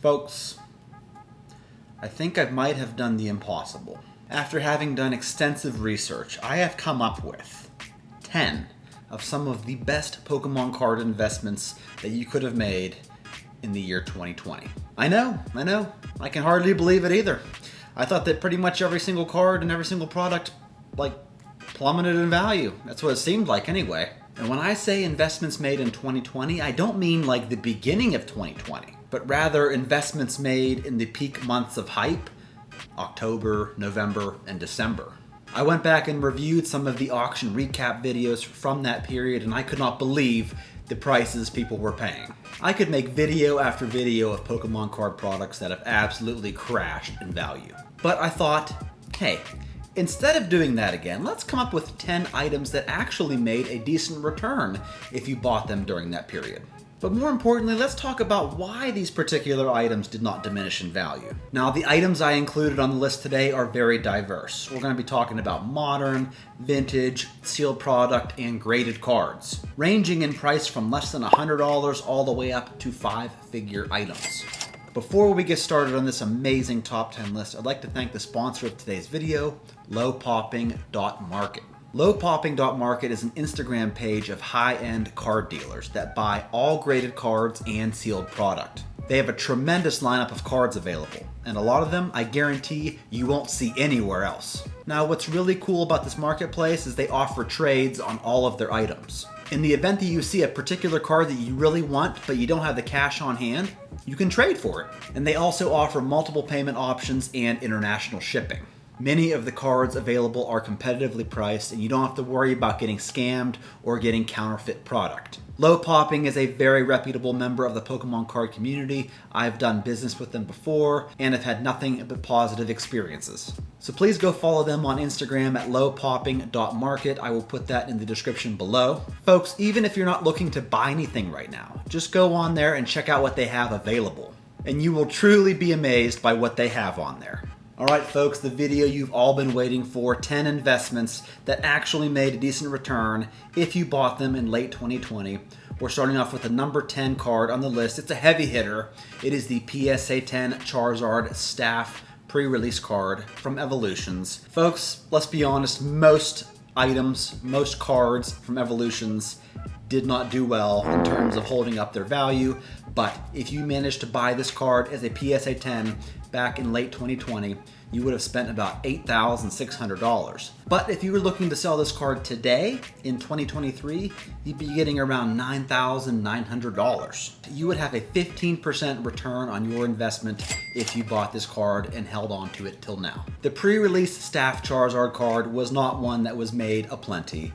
Folks, I think I might have done the impossible. After having done extensive research, I have come up with 10 of some of the best Pokemon card investments that you could have made in the year 2020. I know, I can hardly believe it either. I thought that pretty much every single card and every single product, plummeted in value. That's what it seemed like anyway. And when I say investments made in 2020, I don't mean like the beginning of 2020, but rather investments made in the peak months of hype, October, November, and December. I went back and reviewed some of the auction recap videos from that period, and I could not believe the prices people were paying. I could make video after video of Pokemon card products that have absolutely crashed in value. But I thought, hey, instead of doing that again, let's come up with 10 items that actually made a decent return if you bought them during that period. But more importantly, let's talk about why these particular items did not diminish in value. Now, the items I included on the list today are very diverse. We're going to be talking about modern, vintage, sealed product, and graded cards, ranging in price from less than $100 all the way up to 5-figure items. Before we get started on this amazing top 10 list, I'd like to thank the sponsor of today's video, lowpopping.market. Lowpopping.market is an Instagram page of high-end card dealers that buy all graded cards and sealed product. They have a tremendous lineup of cards available, and a lot of them I guarantee you won't see anywhere else. Now, what's really cool about this marketplace is they offer trades on all of their items. In the event that you see a particular card that you really want, but you don't have the cash on hand, you can trade for it. And they also offer multiple payment options and international shipping. Many of the cards available are competitively priced, and you don't have to worry about getting scammed or getting counterfeit product. Low Popping is a very reputable member of the Pokemon card community. I've done business with them before and have had nothing but positive experiences. So please go follow them on Instagram at lowpopping.market. I will put that in the description below. Folks, even if you're not looking to buy anything right now, just go on there and check out what they have available. And you will truly be amazed by what they have on there. Alright folks, the video you've all been waiting for, 10 investments that actually made a decent return if you bought them in late 2020. We're starting off with the number 10 card on the list. It's a heavy hitter. It is the PSA 10 Charizard Staff pre-release card from Evolutions. Folks, let's be honest, most items, most cards from Evolutions did not do well in terms of holding up their value, but if you managed to buy this card as a PSA 10 back in late 2020, you would have spent about $8,600. But if you were looking to sell this card today, in 2023, you'd be getting around $9,900. You would have a 15% return on your investment if you bought this card and held on to it till now. The pre-release Staff Charizard card was not one that was made aplenty.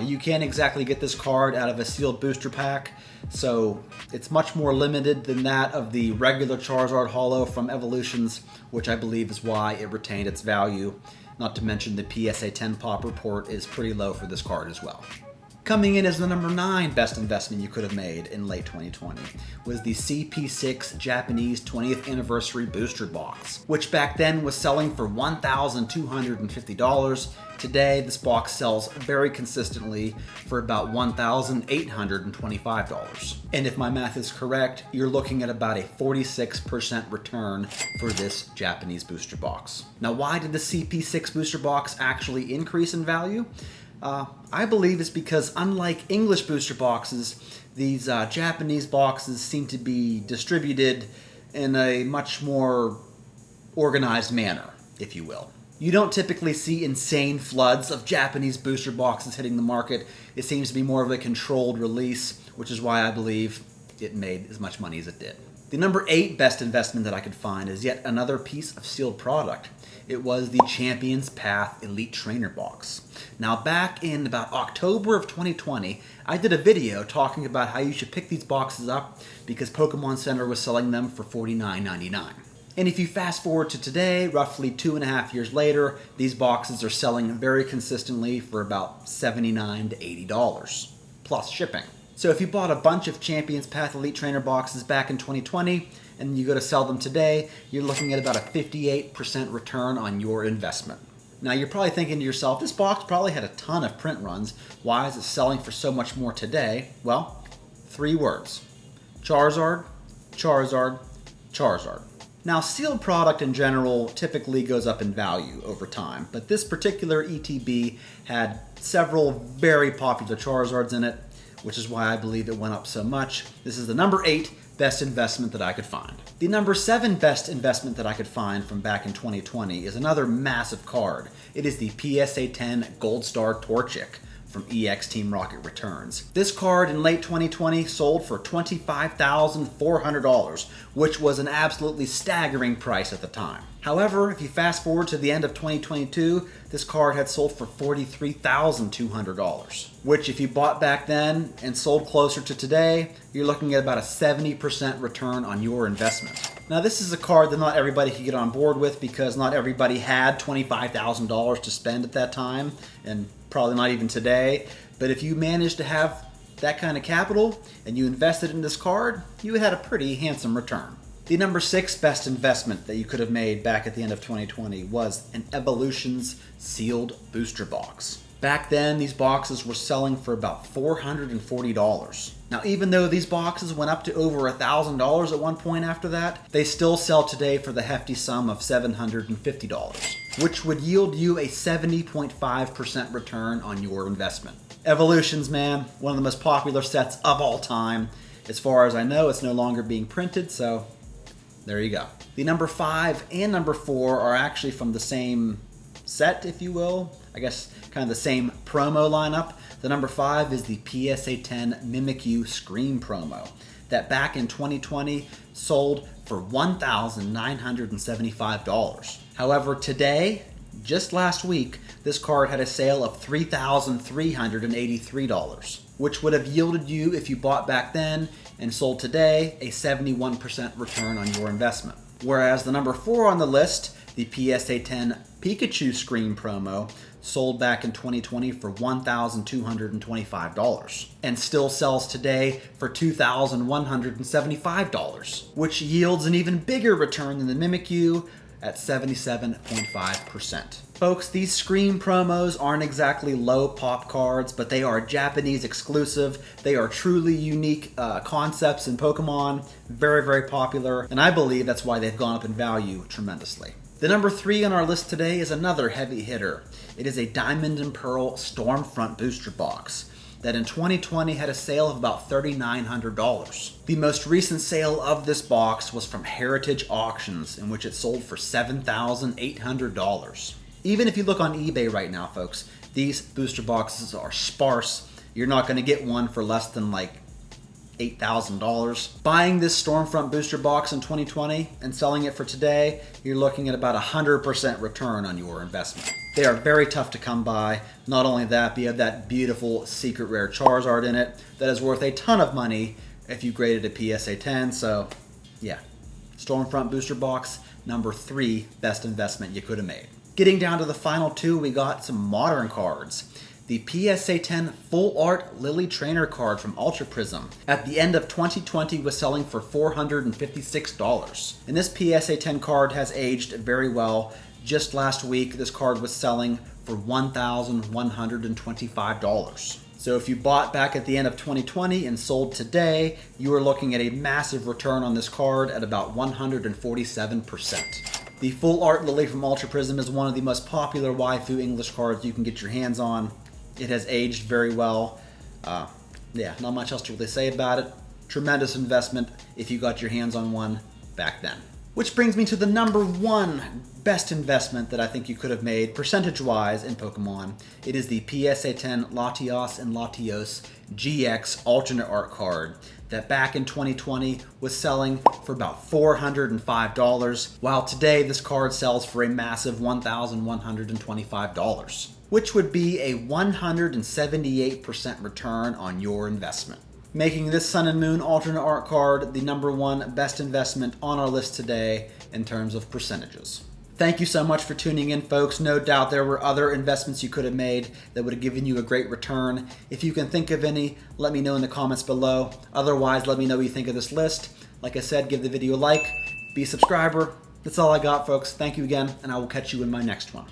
You can't exactly get this card out of a sealed booster pack, so it's much more limited than that of the regular Charizard Holo from Evolutions, which I believe is why it retained its value. Not to mention the PSA 10 pop report is pretty low for this card as well. Coming in as the number 9 best investment you could have made in late 2020 was the CP6 Japanese 20th Anniversary Booster Box, which back then was selling for $1,250. Today, this box sells very consistently for about $1,825. And if my math is correct, you're looking at about a 46% return for this Japanese booster box. Now, why did the CP6 booster box actually increase in value? I believe it's because unlike English booster boxes, these Japanese boxes seem to be distributed in a much more organized manner, if you will. You don't typically see insane floods of Japanese booster boxes hitting the market. It seems to be more of a controlled release, which is why I believe it made as much money as it did. The number 8 best investment that I could find is yet another piece of sealed product. It was the Champions Path Elite Trainer box. Now, back in about October of 2020, I did a video talking about how you should pick these boxes up because Pokemon Center was selling them for $49.99. And if you fast forward to today, roughly 2.5 years later, these boxes are selling very consistently for about $79 to $80, plus shipping. So if you bought a bunch of Champions Path Elite Trainer boxes back in 2020, and you go to sell them today, you're looking at about a 58% return on your investment. Now you're probably thinking to yourself, this box probably had a ton of print runs. Why is it selling for so much more today? Well, 3 words. Charizard, Charizard, Charizard. Now, sealed product in general typically goes up in value over time, but this particular ETB had several very popular Charizards in it, which is why I believe it went up so much. This is the number 8 best investment that I could find. The number 7 best investment that I could find from back in 2020 is another massive card. It is the PSA 10 Gold Star Torchic from EX Team Rocket Returns. This card in late 2020 sold for $25,400, which was an absolutely staggering price at the time. However, if you fast forward to the end of 2022, this card had sold for $43,200, which if you bought back then and sold closer to today, you're looking at about a 70% return on your investment. Now, this is a card that not everybody could get on board with because not everybody had $25,000 to spend at that time, and probably not even today. But if you managed to have that kind of capital and you invested in this card, you had a pretty handsome return. The number 6 best investment that you could have made back at the end of 2020 was an Evolutions sealed booster box. Back then, these boxes were selling for about $440. Now, even though these boxes went up to over $1,000 at one point after that, they still sell today for the hefty sum of $750, which would yield you a 70.5% return on your investment. Evolutions, man, one of the most popular sets of all time. As far as I know, it's no longer being printed, so there you go. The number 5 and number 4 are actually from the same set, if you will. I guess kind of the same promo lineup. The number 5 is the PSA 10 Mimikyu Scream promo that back in 2020 sold for $1,975. However, today, just last week, this card had a sale of $3,383, which would have yielded you, if you bought back then and sold today, a 71% return on your investment. Whereas the number 4 on the list, the PSA 10 Pikachu Scream promo, sold back in 2020 for $1,225 and still sells today for $2,175, which yields an even bigger return than the Mimikyu at 77.5%. Folks, these Scream promos aren't exactly low pop cards, but they are Japanese exclusive. They are truly unique concepts in Pokemon, very, very popular, and I believe that's why they've gone up in value tremendously. The number 3 on our list today is another heavy hitter. It is a Diamond and Pearl Stormfront booster box that in 2020 had a sale of about $3,900. The most recent sale of this box was from Heritage Auctions, in which it sold for $7,800. Even if you look on eBay right now, folks, these booster boxes are sparse. You're not going to get one for less than like $8,000. Buying this Stormfront booster box in 2020 and selling it for today, you're looking at about 100% return on your investment. They are very tough to come by. Not only that, but you have that beautiful secret rare Charizard in it that is worth a ton of money if you grade it a PSA 10. So yeah, Stormfront booster box, number 3 best investment you could have made. Getting down to the final 2, we got some modern cards. The PSA 10 Full Art Lily Trainer card from Ultra Prism at the end of 2020 was selling for $456. And this PSA 10 card has aged very well. Just last week, this card was selling for $1,125. So if you bought back at the end of 2020 and sold today, you are looking at a massive return on this card at about 147%. The Full Art Lily from Ultra Prism is one of the most popular waifu English cards you can get your hands on. It has aged very well. Yeah, not much else to really say about it. Tremendous investment if you got your hands on one back then. Which brings me to the number 1 best investment that I think you could have made percentage-wise in Pokemon. It is the PSA 10 Latios and Latios GX alternate art card that back in 2020 was selling for about $405, while today this card sells for a massive $1,125, which would be a 178% return on your investment, making this Sun and Moon alternate art card the number 1 best investment on our list today in terms of percentages. Thank you so much for tuning in, folks. No doubt there were other investments you could have made that would have given you a great return. If you can think of any, let me know in the comments below. Otherwise, let me know what you think of this list. Like I said, give the video a like, be a subscriber. That's all I got, folks. Thank you again, and I will catch you in my next one.